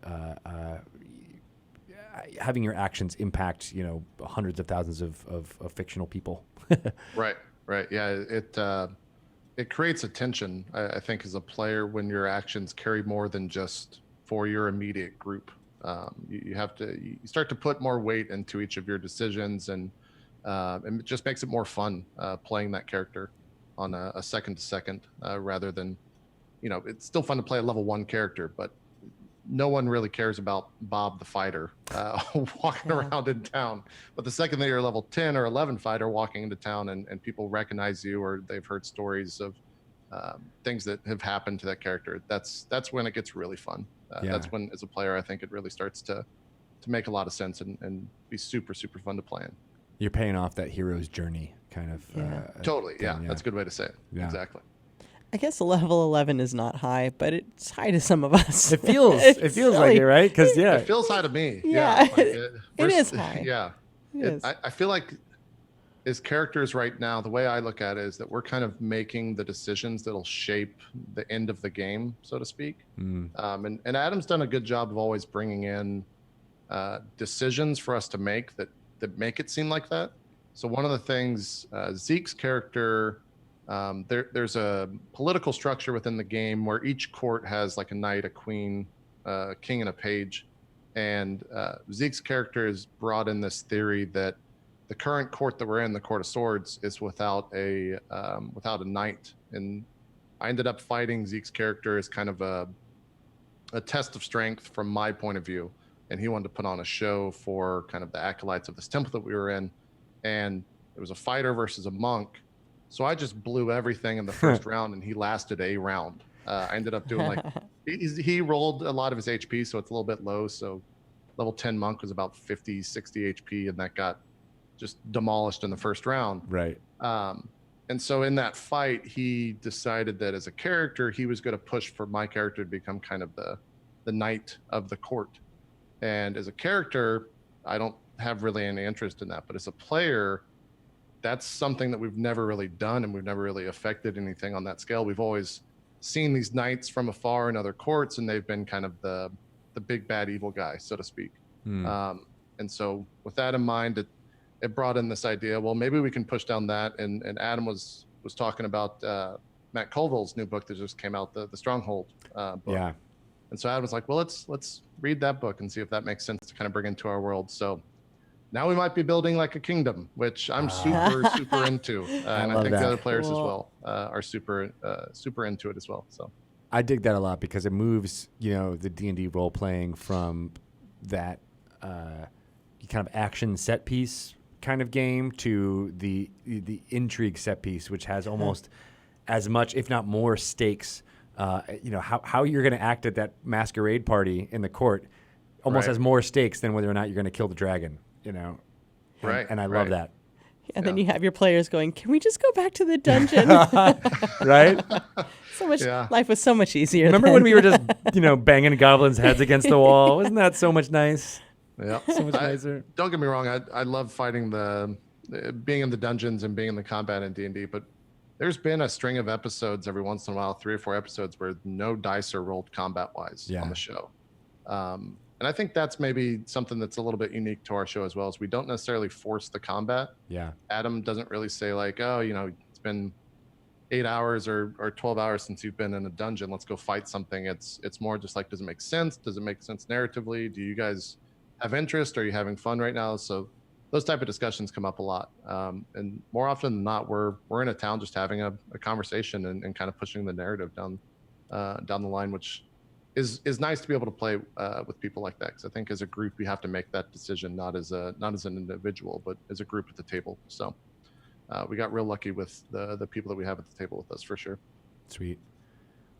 having your actions impact, hundreds of thousands of fictional people. Right. Yeah, it creates a tension, I think, as a player when your actions carry more than just for your immediate group. You start to put more weight into each of your decisions, and it just makes it more fun playing that character on a second to second rather than, it's still fun to play a level 1 character, but no one really cares about Bob the fighter walking around in town. But the second that you're a level 10 or 11 fighter walking into town and people recognize you or they've heard stories of things that have happened to that character, that's when it gets really fun. That's when, as a player, I think it really starts to make a lot of sense and be super, super fun to play in. You're paying off that hero's journey kind of. Totally. That's a good way to say it. Yeah. Exactly. I guess level 11 is not high, but it's high to some of us. It feels like it, right? Because it feels high to me. Yeah, it is high. Yeah, I feel like as characters right now, the way I look at it is that we're kind of making the decisions that'll shape the end of the game, so to speak. And Adam's done a good job of always bringing in decisions for us to make that make it seem like that. So one of the things, Zeke's character. There's a political structure within the game where each court has like a knight, a queen, a king, and a page. And Zeke's character has brought in this theory that the current court that we're in, the Court of Swords, is without a knight. And I ended up fighting Zeke's character as kind of a test of strength from my point of view. And he wanted to put on a show for kind of the acolytes of this temple that we were in. And it was a fighter versus a monk. So I just blew everything in the first round, and he lasted a round. I ended up doing he rolled a lot of his HP, so it's a little bit low. So level 10 monk was about 50, 60 HP, and that got just demolished in the first round. Right. And so in that fight, he decided that as a character, he was going to push for my character to become kind of the knight of the court. And as a character, I don't have really any interest in that. But as a player, that's something that we've never really done, and we've never really affected anything on that scale. We've always seen these knights from afar in other courts, and they've been kind of the big bad evil guy, so to speak. And so with that in mind, it brought in this idea, well, maybe we can push down that. And Adam was talking about Matt Colville's new book that just came out, the Stronghold book. Yeah. And so Adam was like, well, let's read that book and see if that makes sense to kind of bring into our world. So now we might be building like a kingdom, which I'm super into, and I think the other players as well are super into it as well. So I dig that a lot because it moves, the D&D role playing from that kind of action set piece kind of game to the intrigue set piece, which has almost as much, if not more, stakes. How you're going to act at that masquerade party in the court almost has more stakes than whether or not you're going to kill the dragon. Right. And I love that. And then you have your players going, can we just go back to the dungeon? Right? So much. Life was so much easier. Remember when we were just, banging goblins' heads against the wall? Wasn't that so much nice? Yeah. So much nicer. Don't get me wrong. I love fighting being in the dungeons and being in the combat in D&D, but there's been a string of episodes every once in a while, 3 or 4 episodes where no dice are rolled combat-wise on the show. And I think that's maybe something that's a little bit unique to our show as well, is we don't necessarily force the combat. Yeah. Adam doesn't really say like, oh, it's been 8 hours or 12 hours since you've been in a dungeon. Let's go fight something. It's more just like, does it make sense? Does it make sense narratively? Do you guys have interest? Are you having fun right now? So those type of discussions come up a lot. And more often than not, we're in a town just having a conversation and kind of pushing the narrative down the line, which is nice to be able to play with people like that, because I think as a group we have to make that decision, not as an individual, but as a group at the table. So we got real lucky with the people that we have at the table with us, for sure. Sweet.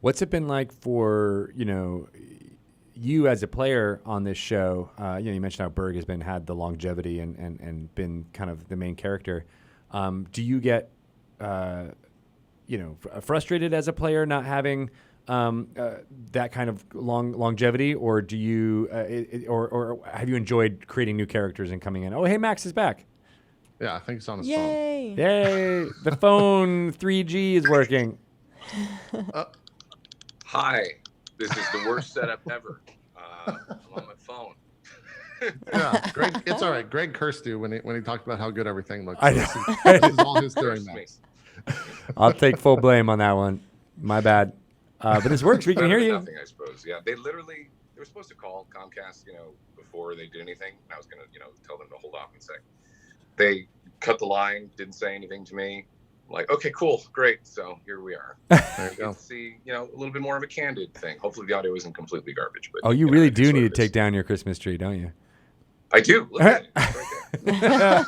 What's it been like for you as a player on this show? You mentioned how Berg has had the longevity and been kind of the main character. Do you get frustrated as a player not having that kind of longevity, or do you or have you enjoyed creating new characters and coming in? Oh, hey, Max is back. Yeah, I think it's on his Yay! Yay! The phone 3G is working. Hi, this is the worst setup ever. I'm on my phone. Yeah, Greg, it's all right. Greg cursed you when he talked about how good everything looks. I know. This is all his doing, Curse me. Max. I'll take full blame on that one. My bad. But this works. We can hear you. Nothing, I suppose. Yeah, they were supposed to call Comcast, before they did anything. And I was gonna, tell them to hold off and say. They cut the line, didn't say anything to me. I'm like, okay, cool, great. So here we are. There you go. See, a little bit more of a candid thing. Hopefully the audio isn't completely garbage. But You really it do is need what to it take is. down your Christmas tree, don't you? I do. Look at it. It's right there.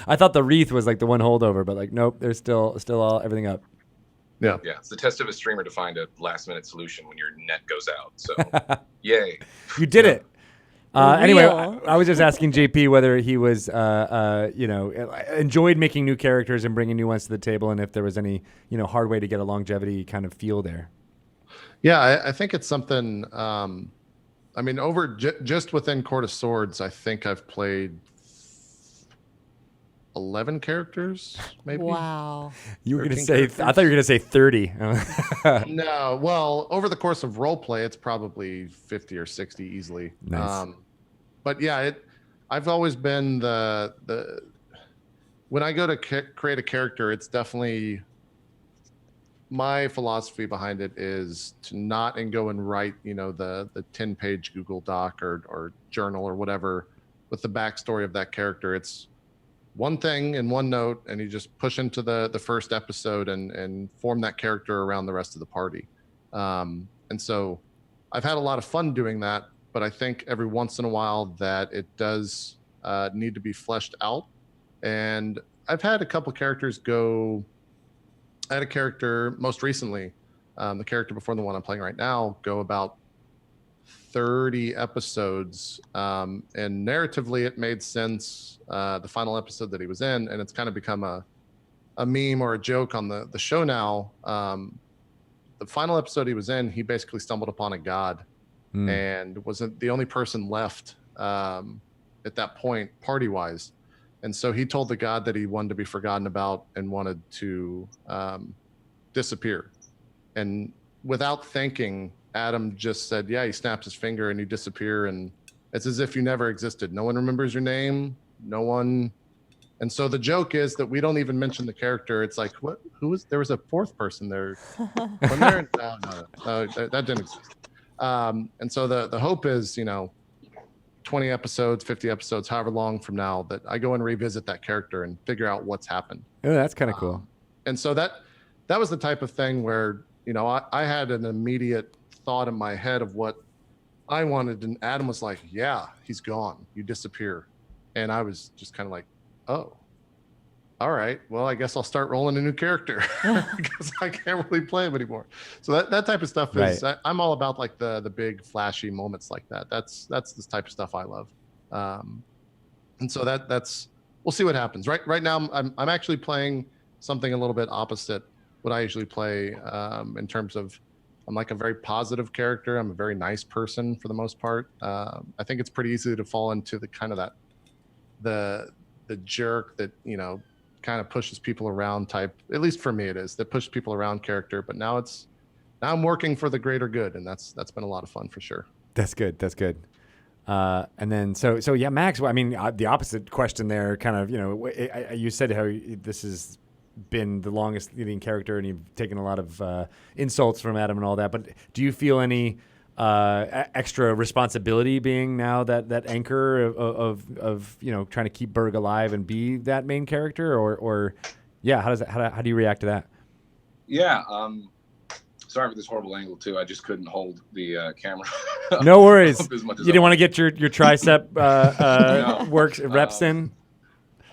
I thought the wreath was like the one holdover, but nope, there's still everything up. Yeah. Yeah, it's the test of a streamer to find a last-minute solution when your net goes out. So, yay. You did it. Anyway, Real. I was just asking JP whether he was, enjoyed making new characters and bringing new ones to the table, and if there was any, hard way to get a longevity kind of feel there. Yeah, I think it's something. Over just within Court of Swords, I think I've played 11 characters, maybe. Wow. You were going to 13 say, characters? I thought you were going to say 30. No, well, over the course of role play, it's probably 50 or 60 easily. Nice. But yeah, I've always been the when I go to create a character, it's definitely my philosophy behind it is to not go and write, the 10-page Google Doc or journal or whatever with the backstory of that character. It's one thing in one note, and you just push into the first episode and form that character around the rest of the party. And so I've had a lot of fun doing that, but I think every once in a while that it does need to be fleshed out. And I've had a couple characters go. I had a character most recently, the character before the one I'm playing right now, go about 30 episodes. And narratively, it made sense. The final episode that he was in, and it's kind of become a meme or a joke on the show now. The final episode he was in, he basically stumbled upon a god and wasn't the only person left at that point, party-wise. And so he told the god that he wanted to be forgotten about and wanted to disappear. And without thinking, Adam just said, yeah, he snaps his finger and you disappear. And it's as if you never existed. No one remembers your name. No one. And so the joke is that we don't even mention the character. It's like, what? Who was? There was a fourth person there. No, that didn't exist. And so the hope is, 20 episodes, 50 episodes, however long from now, that I go and revisit that character and figure out what's happened. Oh, that's kind of cool. And so that was the type of thing where, I had an immediate thought in my head of what I wanted. And Adam was like, yeah, he's gone. You disappear. And I was just kind of like, oh, all right. Well, I guess I'll start rolling a new character because I can't really play him anymore. So that type of stuff is, Right. I'm all about like the big flashy moments like that. That's the type of stuff I love. And so that's, we'll see what happens. Right now I'm actually playing something a little bit opposite what I usually play, in terms of, I'm like a very positive character. I'm a very nice person for the most part. I think it's pretty easy to fall into the kind of the jerk that, kind of pushes people around type, at least for me it is, that pushes people around character. But now I'm working for the greater good, and that's been a lot of fun for sure. That's good. That's good. And then, so yeah, Max, the opposite question there, kind of, you said how this has been the longest leading character and you've taken a lot of insults from Adam and all that, but do you feel any extra responsibility being now that anchor of trying to keep Berg alive and be that main character, or yeah, how do you react to that? Yeah. Sorry for this horrible angle too. I just couldn't hold the camera. No worries. As much as You didn't want to get your tricep No. reps in.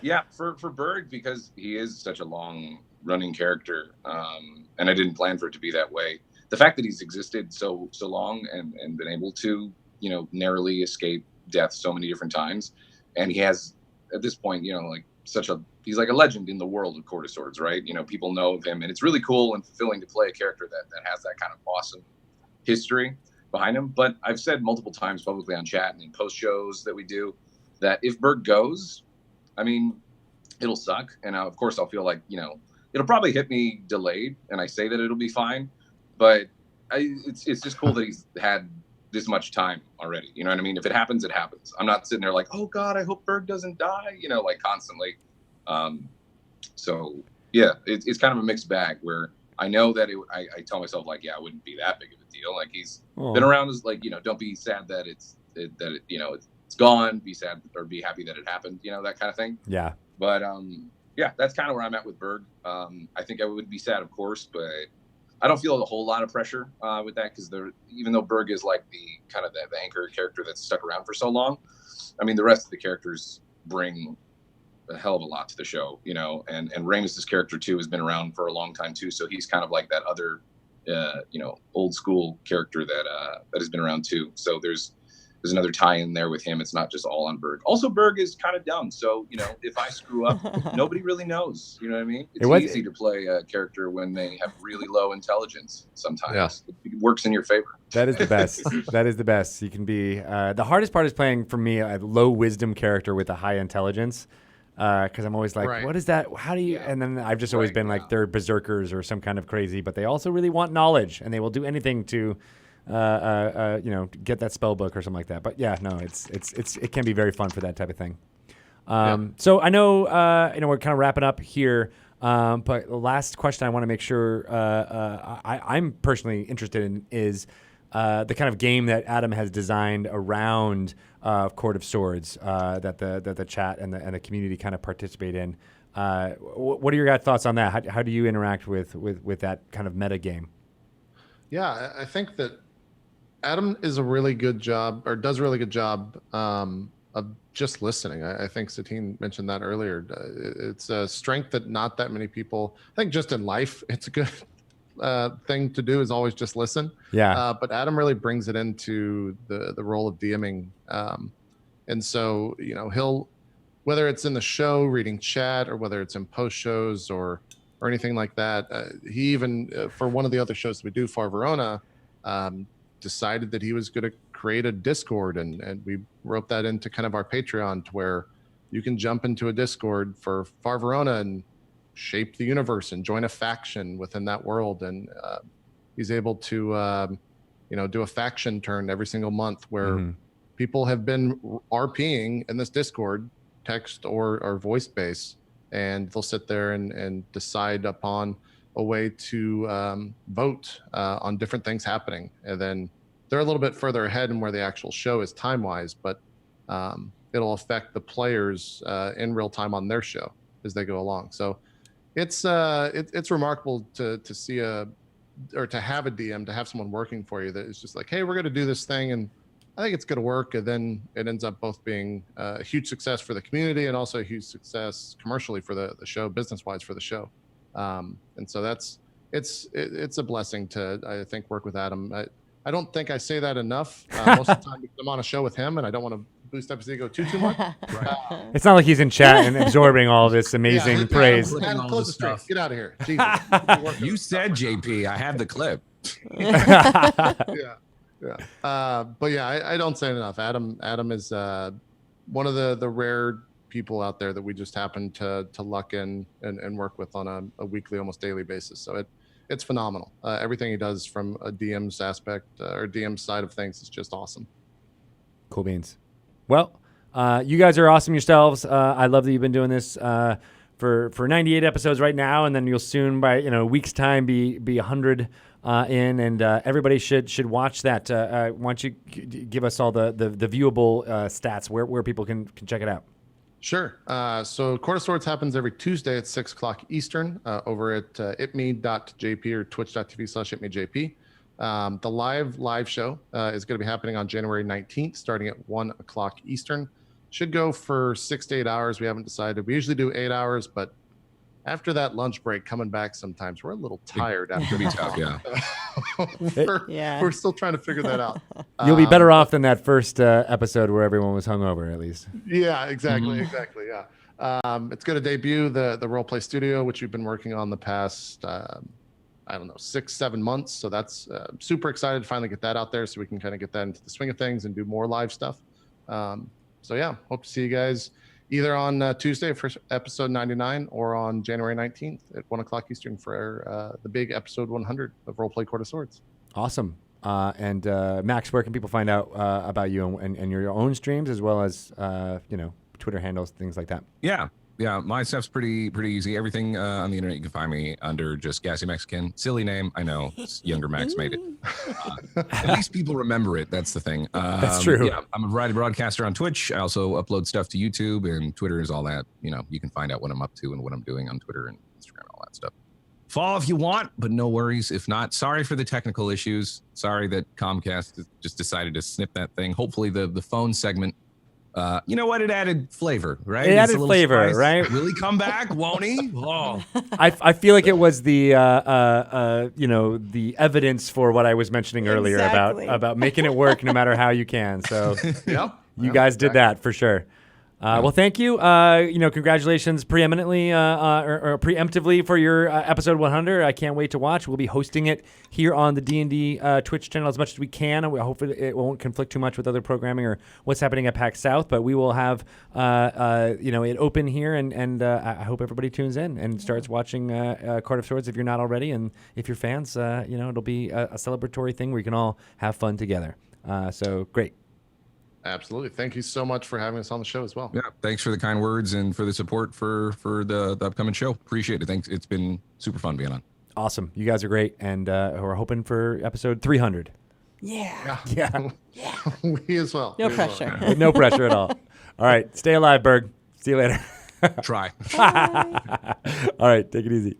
Yeah, for Berg, because he is such a long running character, and I didn't plan for it to be that way. The fact that he's existed so long and been able to, you know, narrowly escape death so many different times, and he has at this point, you know, like he's like a legend in the world of Court of Swords, right? You know, people know of him, and it's really cool and fulfilling to play a character that has that kind of awesome history behind him. But I've said multiple times publicly on chat and in post shows that we do that if Berg goes, I mean, it'll suck, and of course I'll feel like, you know, it'll probably hit me delayed, and I say that it'll be fine, but it's just cool that he's had this much time already. You know what I mean? If it happens, it happens. I'm not sitting there like, oh God, I hope Berg doesn't die, you know, like constantly. So yeah, it's kind of a mixed bag where I know that I tell myself like, yeah, it wouldn't be that big of a deal. Like he's been around as like, you know, don't be sad that you know, it's gone, be sad or be happy that it happened, you know, that kind of thing. Yeah. But yeah, that's kind of where I'm at with Berg. I think I would be sad, of course, but I don't feel a whole lot of pressure with that, because even though Berg is like the kind of the anchor character that's stuck around for so long, I mean, the rest of the characters bring a hell of a lot to the show, you know, and Ramus's character too has been around for a long time too, so he's kind of like that other, you know, old school character that has been around too. So there's another tie in there with him. It's not just all on Berg. Also, Berg is kind of dumb, so you know, if I screw up, nobody really knows. You know what I mean? It's easy to play a character when they have really low intelligence. Sometimes it works in your favor. That is the best. That is the best. You can be. The hardest part is playing for me a low wisdom character with a high intelligence. Because I'm always like, what is that? How do you? Yeah. And then I've just always been like, they're berserkers or some kind of crazy, but they also really want knowledge, and they will do anything to. You know, get that spell book or something like that. But yeah, no, it can be very fun for that type of thing. So I know, you know, we're kind of wrapping up here. But the last question I want to make sure I'm personally interested in is the kind of game that Adam has designed around Court of Swords that the chat and the community kind of participate in. What are your guys' thoughts on that? How do you interact with that kind of meta game? Yeah, I think that Adam does a really good job of just listening. I think Satine mentioned that earlier. It's a strength that not that many people, I think just in life, it's a good thing to do is always just listen. Yeah. But Adam really brings it into the role of DMing. And so, you know, whether it's in the show, reading chat, or whether it's in post shows or anything like that, he even, for one of the other shows that we do, Far Verona, decided that he was going to create a Discord, and we wrote that into kind of our Patreon, to where you can jump into a Discord for Far Verona and shape the universe and join a faction within that world. And he's able to, you know, do a faction turn every single month where people have been RPing in this Discord, text or voice base, and they'll sit there and decide upon a way to vote on different things happening. And then they're a little bit further ahead in where the actual show is time-wise, but it'll affect the players in real time on their show as they go along. So it's remarkable to see or to have a DM, to have someone working for you that is just like, hey, we're going to do this thing, and I think it's going to work. And then it ends up both being a huge success for the community and also a huge success commercially for the show, business-wise for the show. And so it's a blessing to, I think, work with Adam. I don't think I say that enough. Most of the time I'm on a show with him, and I don't want to boost up his ego too much. Right. It's not like he's in chat and absorbing all this amazing praise. Adam, close the street. Get out of here. Jesus. You said JP. I have the clip. But yeah, I don't say it enough. Adam is one of the rare people out there that we just happen to luck in and work with on a weekly, almost daily basis. So it's phenomenal. Everything he does from a DM's aspect or DM side of things is just awesome. Cool beans. Well, you guys are awesome yourselves. I love that you've been doing this for 98 episodes right now, and then you'll soon, by a week's time, be 100 in, and everybody should watch that. Why don't you give us all the viewable stats where people can check it out? Sure. So Court of Swords happens every Tuesday at 6 o'clock Eastern over at itmeJP or twitch.tv/itmeJP. The live show is going to be happening on January 19th, starting at 1 o'clock Eastern. Should go for 6 to 8 hours. We haven't decided. We usually do 8 hours, but after that lunch break, coming back sometimes, we're a little tired after Be tough, yeah. we're still trying to figure that out. You'll be better off than that first episode where everyone was hungover, at least. Yeah, exactly. Yeah. It's going to debut the Roleplay Studio, which we've been working on the past, 6-7 months. So that's super excited to finally get that out there so we can kind of get that into the swing of things and do more live stuff. So yeah, hope to see you guys either on Tuesday for episode 99 or on January 19th at 1 o'clock Eastern for the big episode 100 of Roleplay Court of Swords. Awesome. And Max, where can people find out about you and your own streams, as well as Twitter handles, things like that? Yeah, my stuff's pretty easy. Everything on the internet, you can find me under just GassyMexican. Silly name, I know. Younger Max made it. At least people remember it. That's the thing. That's true. Yeah, I'm a variety broadcaster on Twitch. I also upload stuff to YouTube, and Twitter is all that. You can find out what I'm up to and what I'm doing on Twitter and Instagram and all that stuff. Follow if you want, but no worries if not. Sorry for the technical issues. Sorry that Comcast just decided to snip that thing. Hopefully the phone segment, you know what? It added flavor, right? It added flavor, right? Will he come back? Won't he? Oh. I feel like it was the the evidence for what I was mentioning earlier about making it work no matter how you can. So you guys did that for sure. Well, thank you. Congratulations preeminently or preemptively for your episode 100. I can't wait to watch. We'll be hosting it here on the D&D Twitch channel as much as we can. We hope it won't conflict too much with other programming or what's happening at PAX South, but we will have it open here, and I hope everybody tunes in and starts watching Court of Swords if you're not already, and if you're fans, it'll be a celebratory thing where you can all have fun together. So great. Absolutely. Thank you so much for having us on the show as well. Yeah, thanks for the kind words and for the support for the upcoming show. Appreciate it. Thanks. It's been super fun being on. Awesome. You guys are great, and we're hoping for episode 300. Yeah. We as well. No pressure. Well. No pressure at all. All right. Stay alive, Berg. See you later. Try. All right. Take it easy.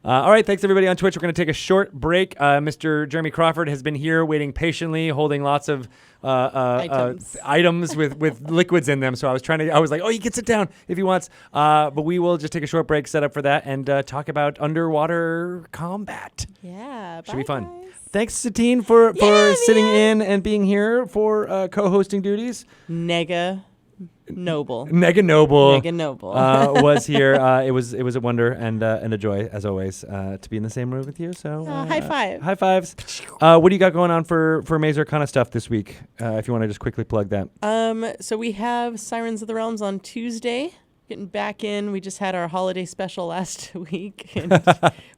All right, thanks everybody on Twitch. We're going to take a short break. Mr. Jeremy Crawford has been here waiting patiently, holding lots of items with liquids in them. So I was like, oh, he can sit down if he wants. But we will just take a short break, set up for that, and talk about underwater combat. Yeah, should be fun. Guys. Thanks, Satine, for sitting in and being here for co-hosting duties. Nega Noble was here. It was a wonder and a joy as always to be in the same room with you. So high fives. What do you got going on for Maze Arcana stuff this week? If you want to just quickly plug that. So we have Sirens of the Realms on Tuesday. Getting back in. We just had our holiday special last week, and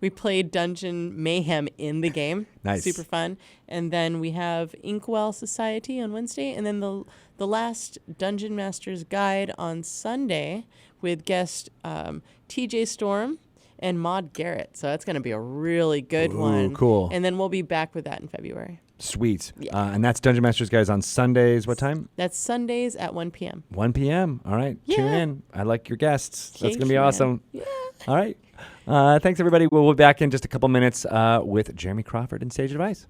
we played Dungeon Mayhem in the game. Nice, super fun. And then we have Inkwell Society on Wednesday, and then the last Dungeon Master's Guide on Sunday with guest TJ Storm and Maud Garrett. So that's going to be a really good one. Cool. And then we'll be back with that in February. Sweet. Yeah. And that's Dungeon Masters Guys on Sundays. What time? That's Sundays at 1 p.m. 1 p.m. All right. Yeah. Tune in. I like your guests. That's going to be man. awesome. Yeah. All right. Thanks, everybody. We'll be back in just a couple minutes with Jeremy Crawford and Sage Advice.